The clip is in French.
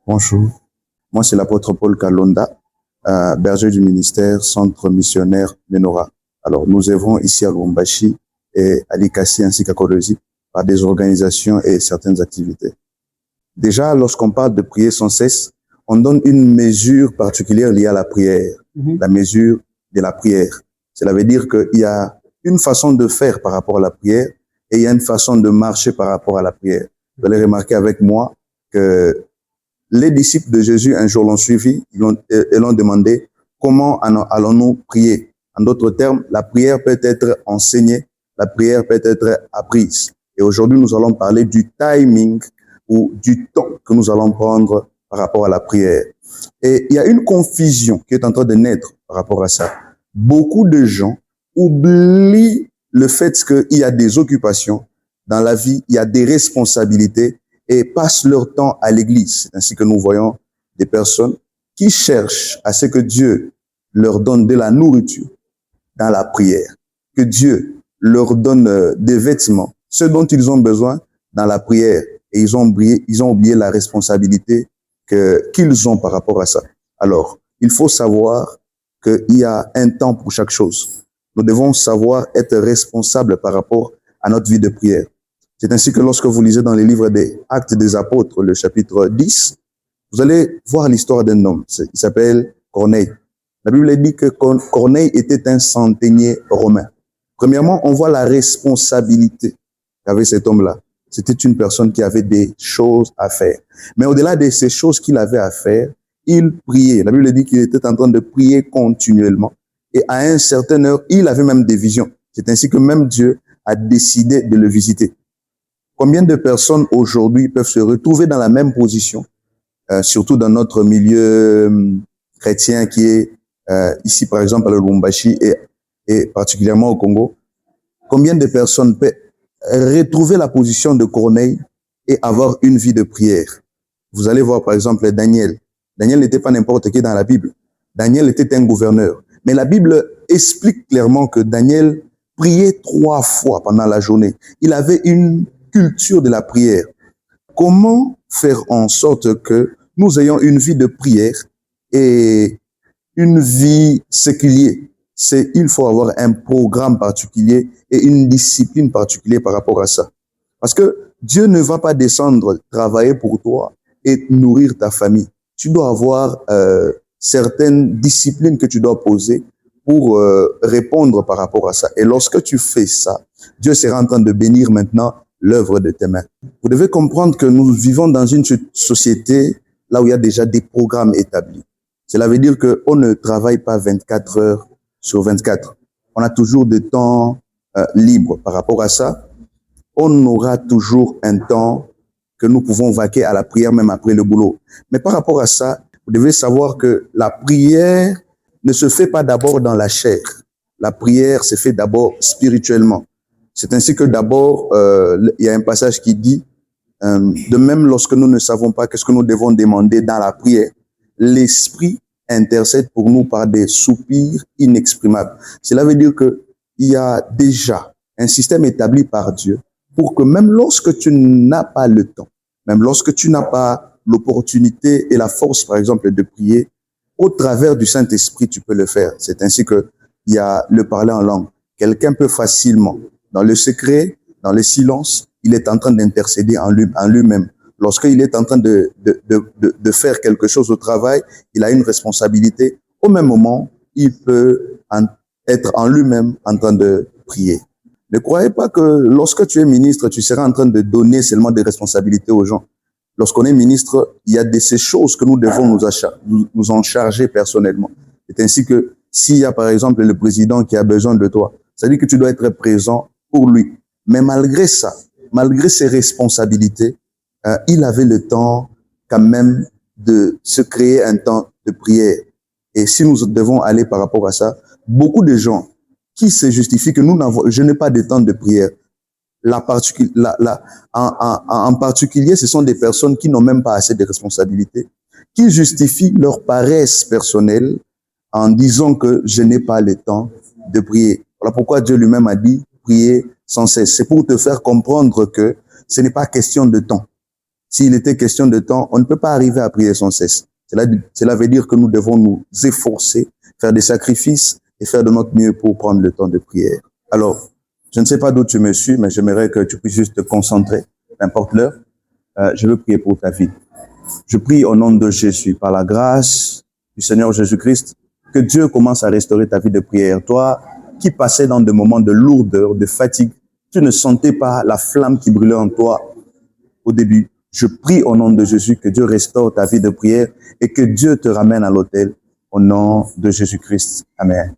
Bonjour, moi c'est l'apôtre Paul Kalonda, berger du ministère Centre Missionnaire Menora. Alors nous œuvrons ici à Lubumbashi et à Likasi ainsi qu'à Kolwezi par des organisations et certaines activités. Déjà, lorsqu'on parle de prier sans cesse, on donne une mesure particulière liée à la prière, la mesure de la prière. Cela veut dire qu'il y a une façon de faire par rapport à la prière et il y a une façon de marcher par rapport à la prière. Vous allez remarquer avec moi que les disciples de Jésus un jour l'ont suivi et l'ont demandé comment allons-nous prier. En d'autres termes, la prière peut être enseignée, la prière peut être apprise. Et aujourd'hui, nous allons parler du timing ou du temps que nous allons prendre par rapport à la prière. Et il y a une confusion qui est en train de naître par rapport à ça. Beaucoup de gens oublient le fait qu'il y a des occupations dans la vie, il y a des responsabilités et passent leur temps à l'église. C'est ainsi que nous voyons des personnes qui cherchent à ce que Dieu leur donne de la nourriture dans la prière, que Dieu leur donne des vêtements, ce dont ils ont besoin dans la prière. Et ils ont oublié la responsabilité qu'ils ont par rapport à ça. Alors, il faut savoir qu'il y a un temps pour chaque chose. Nous devons savoir être responsables par rapport à notre vie de prière. C'est ainsi que lorsque vous lisez dans les livres des Actes des Apôtres, le chapitre 10, vous allez voir l'histoire d'un homme. Il s'appelle Corneille. La Bible dit que Corneille était un centenier romain. Premièrement, on voit la responsabilité qu'avait cet homme-là. C'était une personne qui avait des choses à faire. Mais au-delà de ces choses qu'il avait à faire, il priait. La Bible dit qu'il était en train de prier continuellement. Et à une certaine heure, il avait même des visions. C'est ainsi que même Dieu a décidé de le visiter. Combien de personnes aujourd'hui peuvent se retrouver dans la même position, surtout dans notre milieu chrétien qui est ici par exemple à Lubumbashi et particulièrement au Congo. Combien de personnes peuvent retrouver la position de Corneille et avoir une vie de prière? Vous allez voir par exemple Daniel. Daniel n'était pas n'importe qui dans la Bible. Daniel était un gouverneur. Mais la Bible explique clairement que Daniel priait 3 fois pendant la journée. Il avait une culture de la prière. Comment faire en sorte que nous ayons une vie de prière et une vie séculière? Il faut avoir un programme particulier et une discipline particulière par rapport à ça. Parce que Dieu ne va pas descendre travailler pour toi et nourrir ta famille. Tu dois avoir certaines disciplines que tu dois poser pour répondre par rapport à ça. Et lorsque tu fais ça, Dieu sera en train de bénir maintenant l'œuvre de tes mains. Vous devez comprendre que nous vivons dans une société là où il y a déjà des programmes établis. Cela veut dire qu'on ne travaille pas 24 heures sur 24. On a toujours des temps libres par rapport à ça. On aura toujours un temps que nous pouvons vaquer à la prière même après le boulot. Mais par rapport à ça, vous devez savoir que la prière ne se fait pas d'abord dans la chair. La prière se fait d'abord spirituellement. C'est ainsi que d'abord, il y a un passage qui dit, de même lorsque nous ne savons pas qu'est-ce que nous devons demander dans la prière, l'Esprit intercède pour nous par des soupirs inexprimables. Cela veut dire que il y a déjà un système établi par Dieu pour que même lorsque tu n'as pas le temps, même lorsque tu n'as pas l'opportunité et la force, par exemple, de prier, au travers du Saint-Esprit, tu peux le faire. C'est ainsi que il y a le parler en langue. Quelqu'un peut facilement, dans le secret, dans le silence, il est en train d'intercéder en lui-même. Lorsqu'il est en train de faire quelque chose au travail, il a une responsabilité. Au même moment, il peut être en lui-même en train de prier. Ne croyez pas que lorsque tu es ministre, tu seras en train de donner seulement des responsabilités aux gens. Lorsqu'on est ministre, il y a de ces choses que nous devons nous en charger personnellement. C'est ainsi que s'il y a par exemple le président qui a besoin de toi, ça veut dire que tu dois être présent pour lui. Mais malgré ça, malgré ses responsabilités, il avait le temps quand même de se créer un temps de prière. Et si nous devons aller par rapport à ça, beaucoup de gens qui se justifient que je n'ai pas de temps de prière. En particulier, ce sont des personnes qui n'ont même pas assez de responsabilités, qui justifient leur paresse personnelle en disant que je n'ai pas le temps de prier. Voilà pourquoi Dieu lui-même a dit prier sans cesse. C'est pour te faire comprendre que ce n'est pas question de temps. S'il était question de temps, on ne peut pas arriver à prier sans cesse. Cela veut dire que nous devons nous efforcer, faire des sacrifices et faire de notre mieux pour prendre le temps de prière. Alors, je ne sais pas d'où tu me suis, mais j'aimerais que tu puisses juste te concentrer, n'importe l'heure. Je veux prier pour ta vie. Je prie au nom de Jésus, par la grâce du Seigneur Jésus-Christ, que Dieu commence à restaurer ta vie de prière. Toi, qui passais dans des moments de lourdeur, de fatigue, tu ne sentais pas la flamme qui brûlait en toi au début. Je prie au nom de Jésus que Dieu restaure ta vie de prière et que Dieu te ramène à l'autel au nom de Jésus-Christ. Amen.